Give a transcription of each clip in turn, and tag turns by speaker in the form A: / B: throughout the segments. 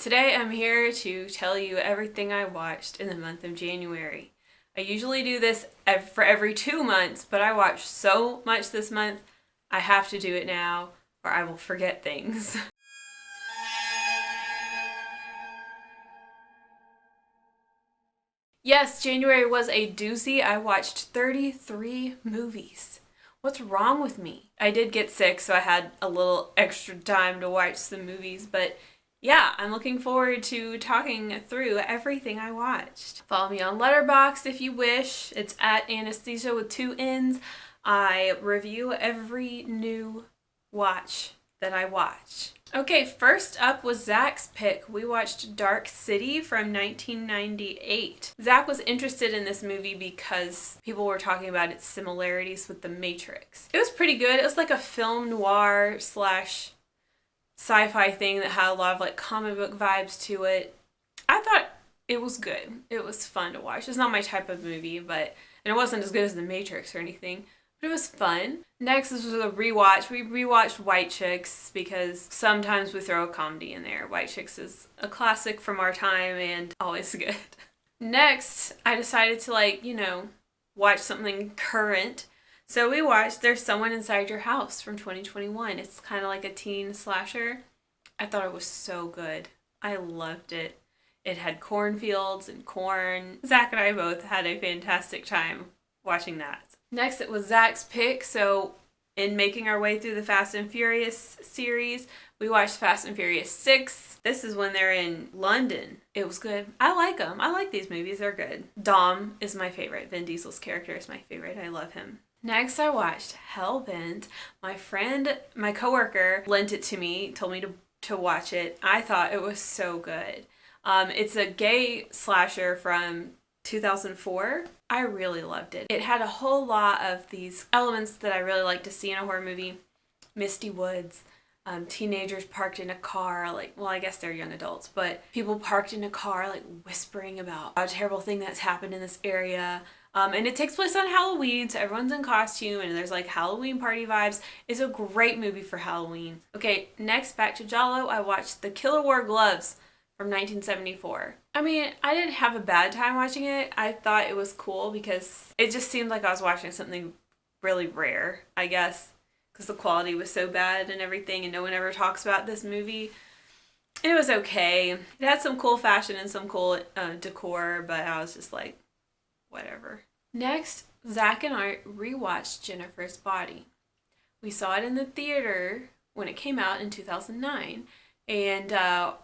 A: Today I'm here to tell you everything I watched in the month of January. I usually do this for every 2 months, but I watched so much this month, I have to do it now or I will forget things. Yes, January was a doozy. I watched 33 movies. What's wrong with me? I did get sick, so I had a little extra time to watch some movies, but yeah, I'm looking forward to talking through everything I watched. Follow me on Letterboxd if you wish. It's at Anesthesia with 2 N's. I review every new watch that I watch. Okay, first up was Zach's pick. We watched Dark City from 1998. Zach was interested in this movie because people were talking about its similarities with The Matrix. It was pretty good. It was like a film noir slash sci-fi thing that had a lot of like comic book vibes to it. I thought it was good. It was fun to watch. It's not my type of movie, and it wasn't as good as The Matrix or anything, but it was fun. Next, this was a rewatch. We rewatched White Chicks because sometimes we throw a comedy in there. White Chicks is a classic from our time and always good. Next, I decided to watch something current. So we watched There's Someone Inside Your House from 2021. It's kind of like a teen slasher. I thought it was so good. I loved it. It had cornfields and corn. Zach and I both had a fantastic time watching that. Next, it was Zach's pick. So in making our way through the Fast and Furious series, we watched Fast and Furious 6. This is when they're in London. It was good. I like them. I like these movies. They're good. Dom is my favorite. Vin Diesel's character is my favorite. I love him. Next, I watched Hellbent. My coworker lent it to me, told me to watch it. I thought it was so good. It's a gay slasher from 2004. I really loved it. It had a whole lot of these elements that I really like to see in a horror movie. Misty woods, teenagers parked in a car, I guess they're young adults, but people parked in a car, whispering about a terrible thing that's happened in this area. And it takes place on Halloween, so everyone's in costume, and there's Halloween party vibes. It's a great movie for Halloween. Okay, next, back to Giallo, I watched The Killer Wore Gloves from 1974. I mean, I didn't have a bad time watching it. I thought it was cool because it just seemed like I was watching something really rare, I guess, because the quality was so bad and everything, and no one ever talks about this movie. It was okay. It had some cool fashion and some cool decor, but I was just like, whatever. Next, Zach and I rewatched Jennifer's Body. We saw it in the theater when it came out in 2009, and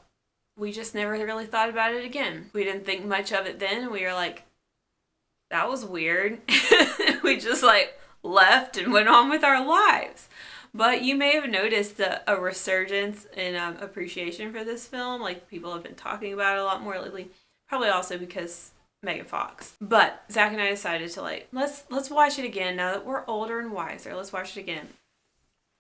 A: we just never really thought about it again. We didn't think much of it then, and we were like, that was weird. We just left and went on with our lives. But you may have noticed a resurgence in appreciation for this film. People have been talking about it a lot more lately. Probably also because Megan Fox. But Zach and I decided to let's watch it again now that we're older and wiser. Let's watch it again.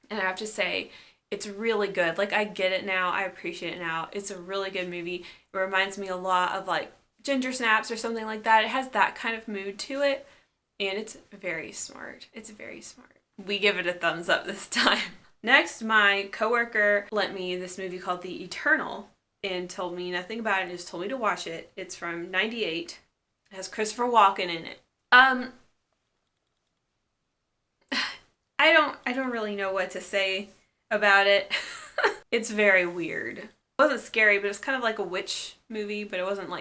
A: And I have to say, it's really good. I get it now. I appreciate it now. It's a really good movie. It reminds me a lot of Ginger Snaps or something like that. It has that kind of mood to it. And it's very smart. It's very smart. We give it a thumbs up this time. Next, my coworker lent me this movie called The Eternal and told me nothing about it. Just told me to watch it. It's from 98. It has Christopher Walken in it. I don't really know what to say about it. It's very weird. It wasn't scary, but it's kind of like a witch movie, but it wasn't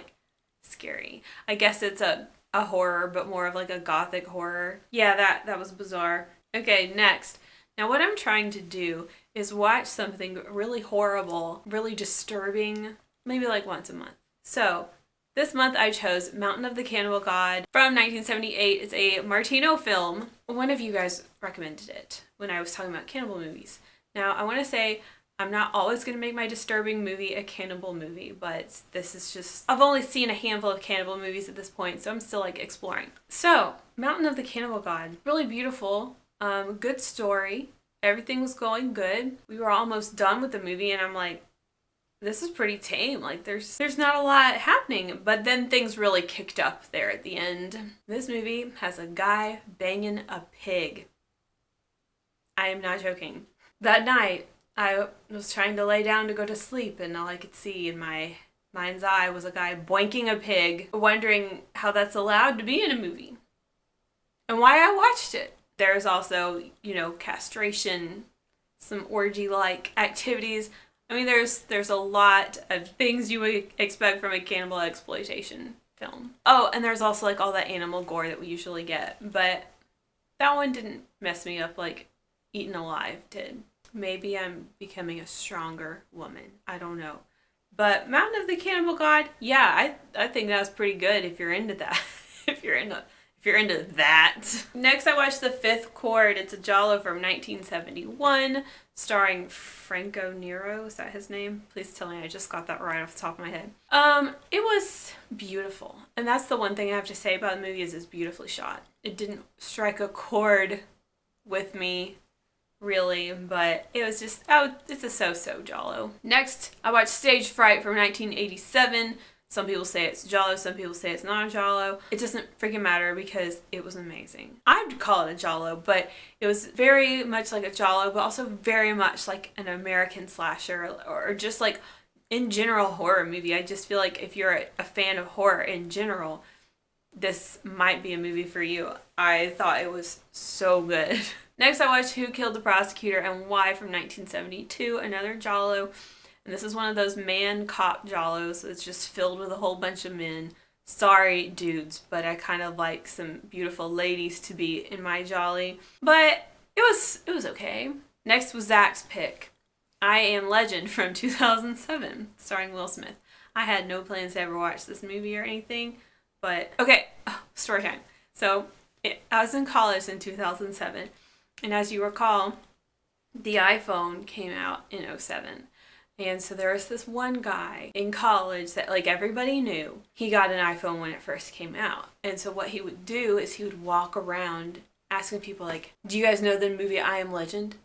A: scary. I guess it's a horror, but more of a gothic horror. Yeah, that was bizarre. Okay, next. Now what I'm trying to do is watch something really horrible, really disturbing, maybe once a month. So this month I chose Mountain of the Cannibal God from 1978. It's a Martino film. One of you guys recommended it when I was talking about cannibal movies. Now I want to say I'm not always going to make my disturbing movie a cannibal movie, but this is just, I've only seen a handful of cannibal movies at this point, so I'm still exploring. So Mountain of the Cannibal God, really beautiful, good story. Everything was going good. We were almost done with the movie and I'm like, this is pretty tame. There's not a lot happening, but then things really kicked up there at the end. This movie has a guy banging a pig. I am not joking. That night, I was trying to lay down to go to sleep, and all I could see in my mind's eye was a guy boinking a pig, wondering how that's allowed to be in a movie and why I watched it. There's also, castration, some orgy-like activities. I mean, there's a lot of things you would expect from a cannibal exploitation film. Oh, and there's also like all that animal gore that we usually get, but that one didn't mess me up like Eaten Alive did. Maybe I'm becoming a stronger woman. I don't know. But Mountain of the Cannibal God, yeah, I think that's pretty good if you're into that. if you're into that. Next, I watched The Fifth Chord. It's a Giallo from 1971, starring Franco Nero. Is that his name? Please tell me I just got that right off the top of my head. It was beautiful. And that's the one thing I have to say about the movie is it's beautifully shot. It didn't strike a chord with me, really, but it was just, it's a so-so Giallo. Next, I watched Stage Fright from 1987. Some people say it's Giallo, some people say it's not a Giallo. It doesn't freaking matter because it was amazing. I'd call it a Giallo, but it was very much like a Giallo, but also very much like an American slasher or just like in general horror movie. I just feel like if you're a fan of horror in general, this might be a movie for you. I thought it was so good. Next, I watched Who Killed the Prosecutor and Why from 1972, another Giallo. And this is one of those man cop Giallos. It's just filled with a whole bunch of men. Sorry, dudes, but I kind of like some beautiful ladies to be in my Jolly. But it was okay. Next was Zach's pick, I Am Legend from 2007, starring Will Smith. I had no plans to ever watch this movie or anything, but okay, story time. So I was in college in 2007, and as you recall, the iPhone came out in 2007. And so there was this one guy in college that like everybody knew. He got an iPhone when it first came out. And so what he would do is he would walk around asking people like, do you guys know the movie I Am Legend?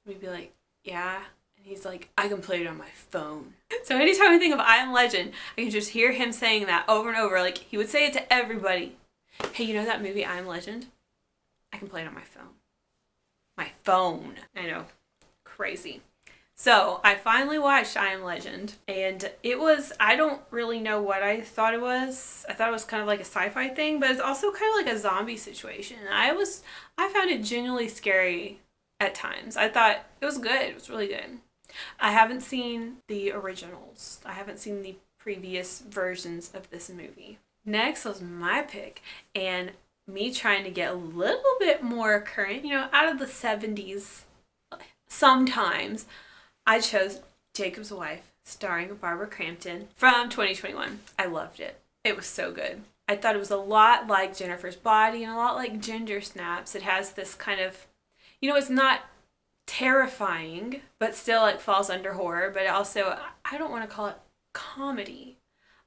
A: We'd be like, yeah. And he's like, I can play it on my phone. So anytime I think of I Am Legend, I can just hear him saying that over and over. Like he would say it to everybody. Hey, you know that movie I Am Legend? I can play it on my phone. My phone. I know. Crazy. So I finally watched I Am Legend, and it was, I don't really know what I thought it was. I thought it was kind of like a sci-fi thing, but it's also kind of like a zombie situation. I found it genuinely scary at times. I thought it was good. It was really good. I haven't seen the originals. I haven't seen the previous versions of this movie. Next was my pick, and me trying to get a little bit more current, out of the 70s sometimes. I chose Jacob's Wife, starring Barbara Crampton, from 2021. I loved it. It was so good. I thought it was a lot like Jennifer's Body and a lot like Ginger Snaps. It has this kind of, it's not terrifying, but still like falls under horror, but also, I don't want to call it comedy.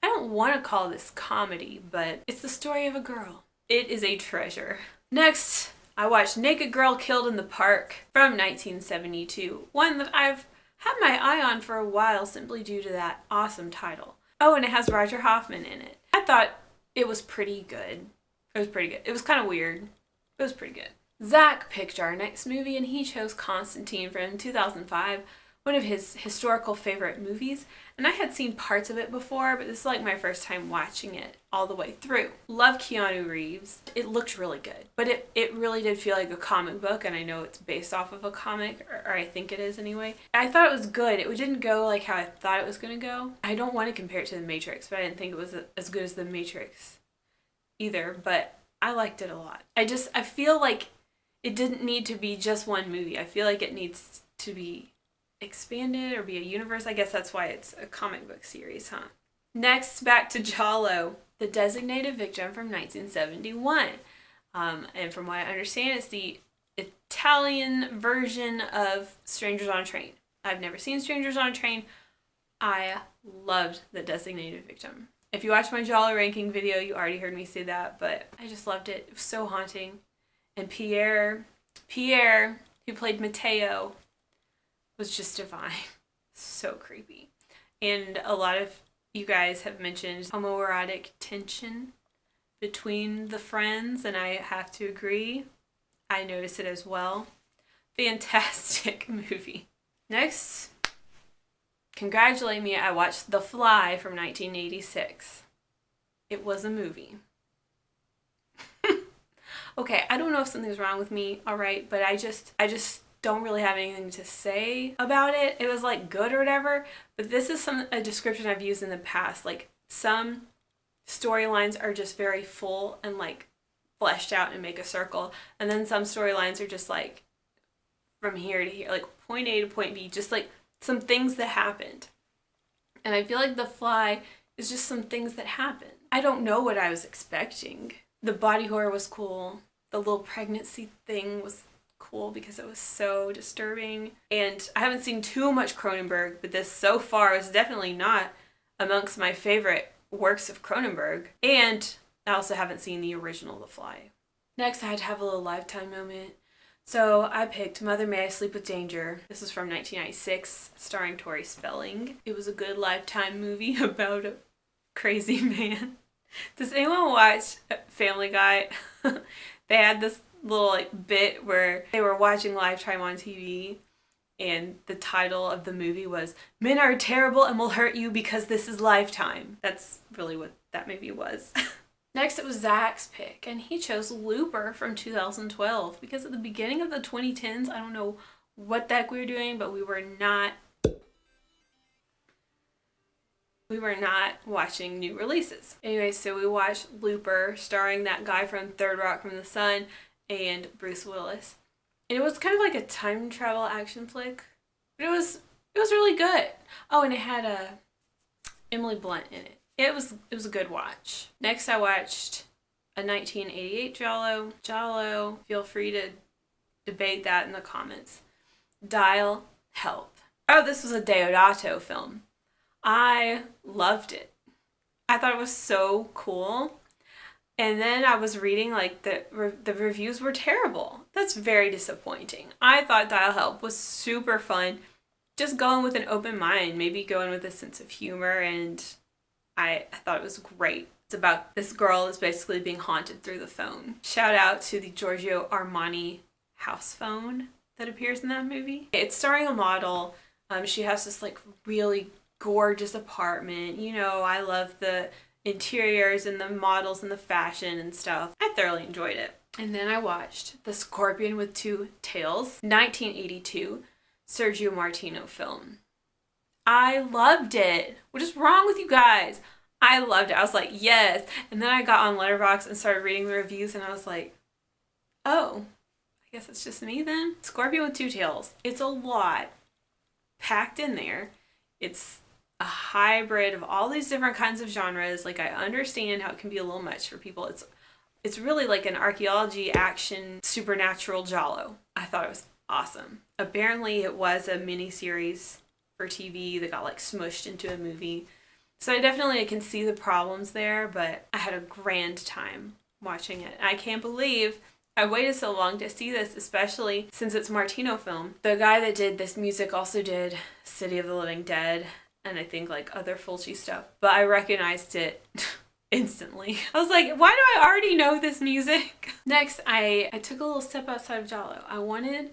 A: I don't want to call this comedy, but it's the story of a girl. It is a treasure. Next, I watched Naked Girl Killed in the Park from 1972, one that I've had my eye on for a while simply due to that awesome title. Oh, and it has Roger Hoffman in it. I thought it was pretty good. It was pretty good. It was kind of weird. It was pretty good. Zach picked our next movie, and he chose Constantine from 2005, one of his historical favorite movies. And I had seen parts of it before, but this is like my first time watching it all the way through. Love Keanu Reeves. It looked really good, but it really did feel like a comic book, and I know it's based off of a comic, or I think it is anyway. I thought it was good. It didn't go like how I thought it was going to go. I don't want to compare it to The Matrix, but I didn't think it was as good as The Matrix either, but I liked it a lot. I feel like it didn't need to be just one movie. I feel like it needs to be expanded or be a universe. I guess that's why it's a comic book series, huh? Next, back to Giallo, The Designated Victim from 1971. And from what I understand, it's the Italian version of Strangers on a Train. I've never seen Strangers on a Train. I loved The Designated Victim. If you watched my Giallo ranking video, you already heard me say that, but I just loved it. It was so haunting. And Pierre, who played Matteo, was just divine. So creepy. And a lot of you guys have mentioned homoerotic tension between the friends, and I have to agree. I noticed it as well. Fantastic movie. Next, congratulate me, I watched The Fly from 1986. It was a movie. Okay, I don't know if something's wrong with me, alright, but I just don't really have anything to say about it. It was like good or whatever, but this is a description I've used in the past. Like some storylines are just very full and like fleshed out and make a circle, and then some storylines are just like from here to here, like point A to point B, just like some things that happened. And I feel like The Fly is just some things that happened. I don't know what I was expecting. The body horror was cool. The little pregnancy thing was cool because it was so disturbing. And I haven't seen too much Cronenberg, but this so far is definitely not amongst my favorite works of Cronenberg. And I also haven't seen the original The Fly. Next, I had to have a little Lifetime moment. So I picked Mother May I Sleep with Danger. This is from 1996, starring Tori Spelling. It was a good Lifetime movie about a crazy man. Does anyone watch Family Guy? They had this little like bit where they were watching Lifetime on TV, and the title of the movie was "Men Are Terrible and Will Hurt You Because This Is Lifetime." That's really what that movie was. Next, it was Zach's pick, and he chose Looper from 2012 because at the beginning of the 2010s, I don't know what the heck we were doing, but we were not watching new releases. Anyway, so we watched Looper, starring that guy from Third Rock from the Sun and Bruce Willis. And it was kind of like a time travel action flick, but it was really good. Oh, and it had Emily Blunt in it. It was a good watch. Next, I watched a 1988 Giallo. Giallo, feel free to debate that in the comments. Dial Help. Oh, this was a Deodato film. I loved it. I thought it was so cool. And then I was reading like the reviews were terrible. That's very disappointing. I thought Dial Help was super fun. Just going with an open mind, maybe going with a sense of humor, and I thought it was great. It's about this girl that's basically being haunted through the phone. Shout out to the Giorgio Armani house phone that appears in that movie. It's starring a model. She has this like really gorgeous apartment. You know, I love the interiors and the models and the fashion and stuff. I thoroughly enjoyed it. And then I watched The Scorpion with Two Tails, 1982 Sergio Martino film. I loved it. What is wrong with you guys? I loved it. I was like, yes. And then I got on Letterboxd and started reading the reviews, and I was like, oh, I guess it's just me then. Scorpion with Two Tails. It's a lot packed in there. It's a hybrid of all these different kinds of genres. Like, I understand how it can be a little much for people. It's really like an archaeology, action, supernatural Giallo. I thought it was awesome. Apparently, it was a mini-series for TV that got like smushed into a movie. So I definitely can see the problems there, but I had a grand time watching it. I can't believe I waited so long to see this, especially since it's a Martino film. The guy that did this music also did City of the Living Dead and I think like other Fulci stuff, but I recognized it instantly. I was like, why do I already know this music? Next, I took a little step outside of Giallo. I wanted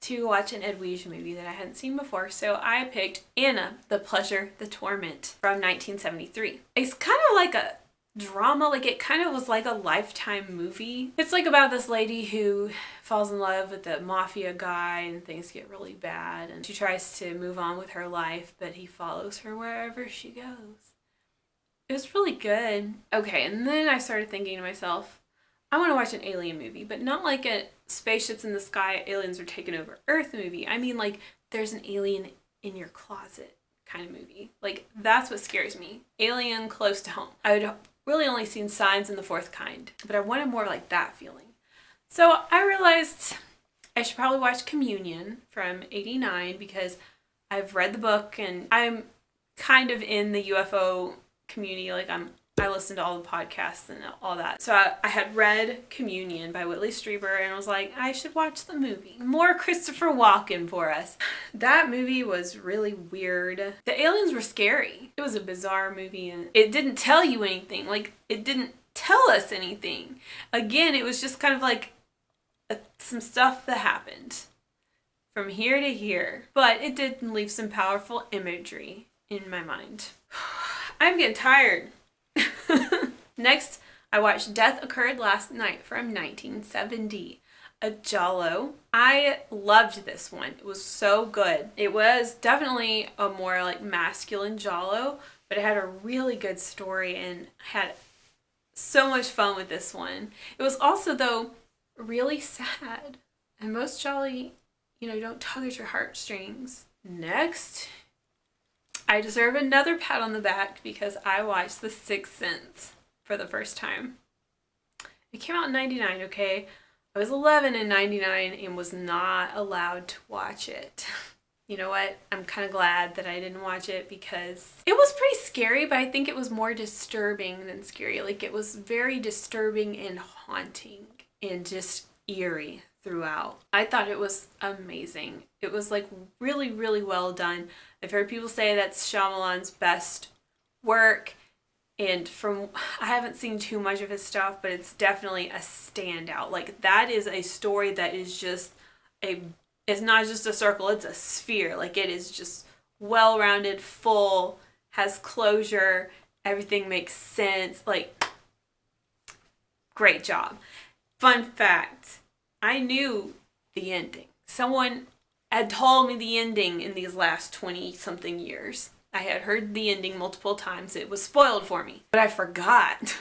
A: to watch an Edwige movie that I hadn't seen before, so I picked Anna, The Pleasure, the Torment from 1973. It's kind of like a drama, like it kind of was like a Lifetime movie. It's like about this lady who falls in love with the mafia guy and things get really bad and she tries to move on with her life, but he follows her wherever she goes. It was really good. Okay, and then I started thinking to myself, I want to watch an alien movie, but not like a spaceships in the sky, aliens are taking over Earth movie. I mean like there's an alien in your closet kind of movie. Like that's what scares me. Alien close to home. I would really only seen Signs and The Fourth Kind, but I wanted more like that feeling. So I realized I should probably watch Communion from '89 because I've read the book and I'm kind of in the UFO community. Like I listened to all the podcasts and all that. So I had read Communion by Whitley Strieber and I was like, I should watch the movie. More Christopher Walken for us. That movie was really weird. The aliens were scary. It was a bizarre movie and it didn't tell you anything. Like, it didn't tell us anything. Again, it was just kind of like some stuff that happened. from here to here. But it did leave some powerful imagery in my mind. I'm getting tired. Next, I watched Death Occurred Last Night from 1970. A Giallo. I loved this one. It was so good. It was definitely a more like masculine Giallo, but it had a really good story and I had so much fun with this one. It was also, though, really sad. And most Giallo, don't tug at your heartstrings. Next, I deserve another pat on the back because I watched The Sixth Sense for the first time. It came out in 99, okay? I was 11 in 99 and was not allowed to watch it. You know what? I'm kind of glad that I didn't watch it because it was pretty scary, but I think it was more disturbing than scary. Like, it was very disturbing and haunting and just eerie throughout. I thought it was amazing. It was like really, really well done. I've heard people say that's Shyamalan's best work. And I haven't seen too much of his stuff, but it's definitely a standout. Like, that is a story that is just it's not just a circle, it's a sphere. Like, it is just well-rounded, full, has closure, everything makes sense. Like, great job. Fun fact, I knew the ending. Someone had told me the ending in these last 20-something years. I had heard the ending multiple times. It was spoiled for me, but I forgot.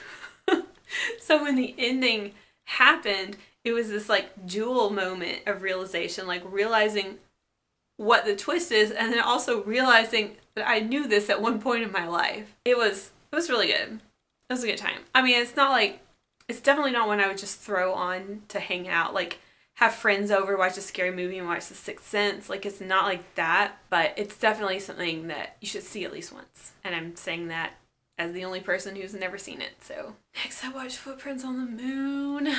A: So when the ending happened, it was this like dual moment of realization, like realizing what the twist is and then also realizing that I knew this at one point in my life. It was really good. It was a good time. I mean, it's definitely not one I would just throw on to hang out. Like, have friends over, watch a scary movie and watch The Sixth Sense. Like, it's not like that, but it's definitely something that you should see at least once. And I'm saying that as the only person who's never seen it. So next, I watched Footprints on the Moon.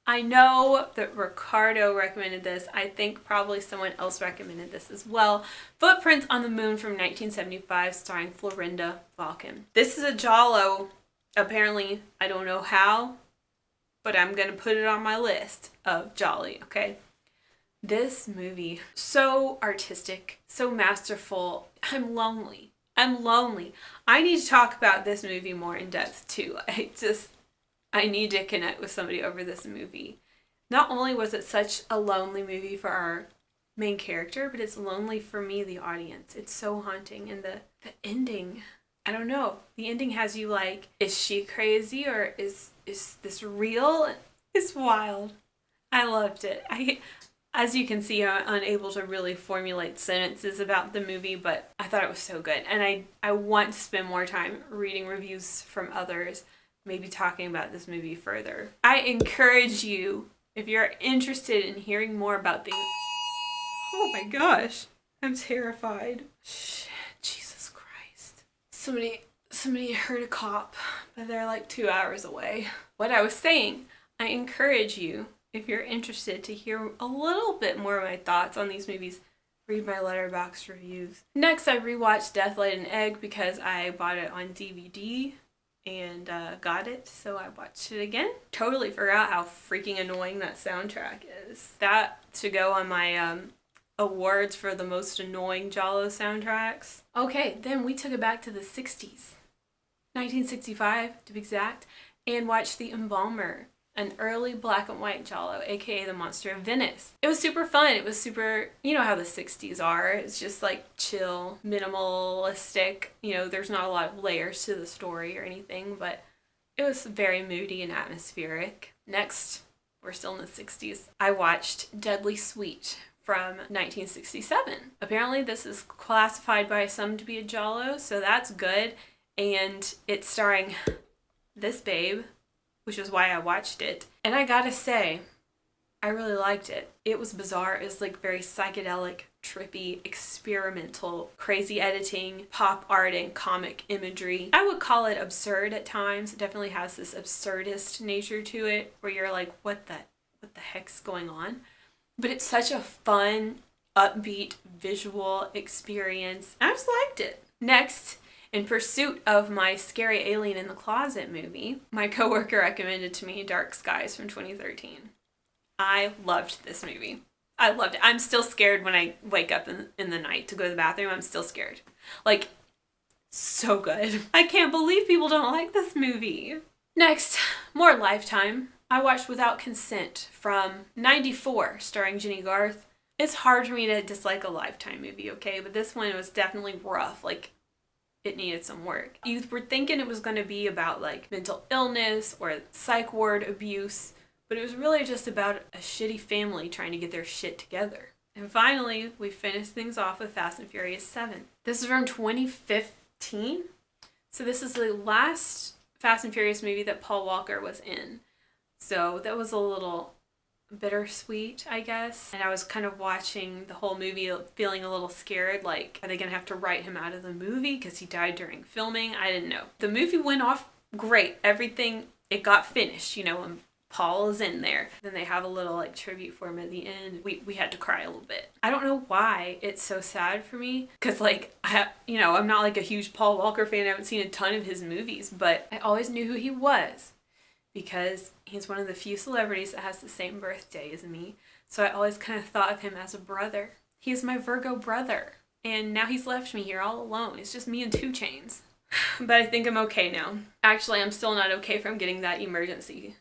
A: I know that Ricardo recommended this. I think probably someone else recommended this as well. Footprints on the Moon from 1975, starring Florinda Balkan. This is a Giallo. Apparently, I don't know how, but I'm going to put it on my list of Jolly, okay? This movie, so artistic, so masterful. I'm lonely. I need to talk about this movie more in depth, too. I need to connect with somebody over this movie. Not only was it such a lonely movie for our main character, but it's lonely for me, the audience. It's so haunting. And the ending, I don't know. The ending has you like, is she crazy or is this real? It's wild. I loved it. As you can see, I'm unable to really formulate sentences about the movie, but I thought it was so good. And I want to spend more time reading reviews from others, maybe talking about this movie further. I encourage you, if you're interested in hearing more about things... Oh my gosh, I'm terrified. Shit, Jesus Christ. Somebody heard a cop, but they're like 2 hours away. What I was saying, I encourage you, if you're interested to hear a little bit more of my thoughts on these movies, read my Letterboxd reviews. Next, I rewatched Death Laid an Egg because I bought it on DVD and got it, so I watched it again. Totally forgot how freaking annoying that soundtrack is. That should go on my awards for the most annoying Giallo soundtracks. Okay, then we took it back to the 60s. 1965 to be exact, and watched The Embalmer, an early black and white Giallo, aka The Monster of Venice. It was super fun. It was super, you know how the 60s are. It's just like chill, minimalistic. There's not a lot of layers to the story or anything, but it was very moody and atmospheric. Next, we're still in the 60s. I watched Deadly Sweet from 1967. Apparently this is classified by some to be a Giallo, so that's good. And it's starring this babe, which is why I watched it. And I gotta say, I really liked it. It was bizarre. It was like very psychedelic, trippy, experimental, crazy editing, pop art, and comic imagery. I would call it absurd at times. It definitely has this absurdist nature to it where you're like, what the heck's going on? But it's such a fun, upbeat, visual experience. I just liked it. Next, in pursuit of my Scary Alien in the Closet movie, my coworker recommended to me Dark Skies from 2013. I loved this movie. I loved it. I'm still scared when I wake up in the night to go to the bathroom. I'm still scared. Like, so good. I can't believe people don't like this movie. Next, more Lifetime. I watched Without Consent from '94, starring Jenny Garth. It's hard for me to dislike a Lifetime movie, okay? But this one was definitely rough. Like, it needed some work. You were thinking it was going to be about, like, mental illness or psych ward abuse, but it was really just about a shitty family trying to get their shit together. And finally, we finished things off with Fast and Furious 7. This is from 2015. So this is the last Fast and Furious movie that Paul Walker was in. So that was a little bittersweet, I guess. And I was kind of watching the whole movie feeling a little scared, like, are they going to have to write him out of the movie because he died during filming? I didn't know. The movie went off great. Everything, it got finished, you know, and Paul is in there. Then they have a little, like, tribute for him at the end. We had to cry a little bit. I don't know why it's so sad for me, because, like, I'm not, like, a huge Paul Walker fan. I haven't seen a ton of his movies, but I always knew who he was, because he's one of the few celebrities that has the same birthday as me. So I always kind of thought of him as a brother. He's my Virgo brother. And now he's left me here all alone. It's just me and 2 Chainz. But I think I'm okay now. Actually, I'm still not okay from getting that emergency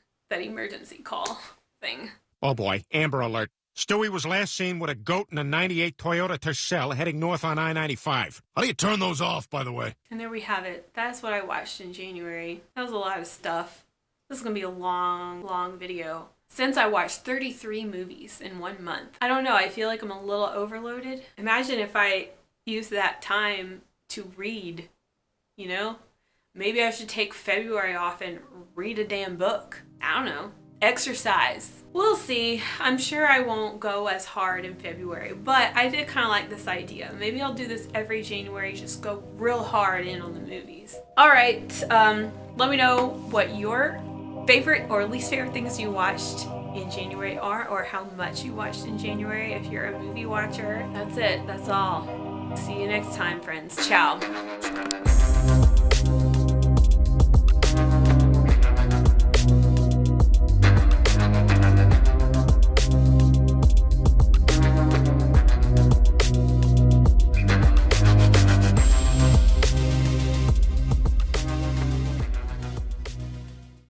A: call thing.
B: Oh boy, Amber Alert. Stewie was last seen with a goat in a '98 Toyota Tercel heading north on I-95. How do you turn those off, by the way?
A: And there we have it. That's what I watched in January. That was a lot of stuff. This is going to be a long video. Since I watched 33 movies in 1 month. I don't know, I feel like I'm a little overloaded. Imagine if I used that time to read, you know? Maybe I should take February off and read a damn book. I don't know. Exercise. We'll see. I'm sure I won't go as hard in February, but I did kind of like this idea. Maybe I'll do this every January, just go real hard in on the movies. All right, let me know what your favorite or least favorite things you watched in January are, or how much you watched in January if you're a movie watcher. That's it. That's all. See you next time, friends. Ciao.